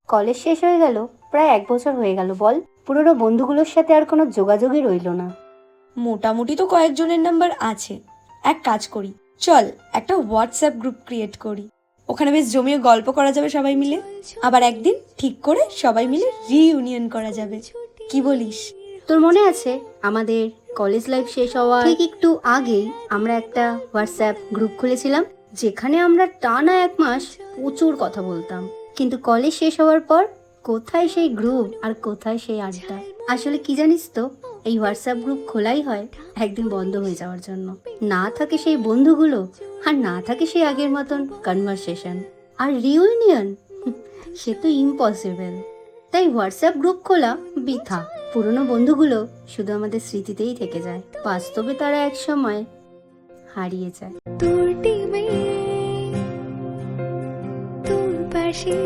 College শেষ হয়ে গেল, প্রায় 1 বছর হয়ে গেল বল। পুরনো বন্ধুগুলোর সাথে আর কোনো যোগাযোগই রইল না। মোটামুটি তো কয়েকজনের নাম্বার আছে। এক কাজ করি, চল একটা হোয়াটসঅ্যাপ গ্রুপ ক্রিয়েট করি, ওখানে বেশ জমিয়ে গল্প করা যাবে সবাই মিলে। আবার একদিন ঠিক করে সবাই মিলে রিইউনিয়ন করা যাবে, কি বলিস? তোর মনে আছে আমাদের কলেজ লাইফ শেষ হওয়ার ঠিক একটু আগেই আমরা একটা হোয়াটসঅ্যাপ গ্রুপ খুলেছিলাম, যেখানে আমরা টানা 1 মাস প্রচুর কথা বলতাম। কিন্তু কলেজ শেষ হওয়ার পর কোথায় সেই গ্রুপ আর কোথায় সেই আড্ডা। আসলে কি জানিস তো, এই হোয়াটসঅ্যাপ গ্রুপ খোলাই হয় একদিন বন্ধ হয়ে যাওয়ার জন্য। না থাকে সেই বন্ধুগুলো, আর না থাকে সেই আগের মতন কনভারসেশন। আর রিউনিয়ন, সে তো ইম্পসিবল। তাই হোয়াটসঅ্যাপ গ্রুপ খোলা বৃথা। পুরনো বন্ধুগুলো শুধু আমাদের স্মৃতিতেই থেকে যায়, বাস্তবে তারা এক সময় হারিয়ে যায়। তোর টিমে তোর পাশে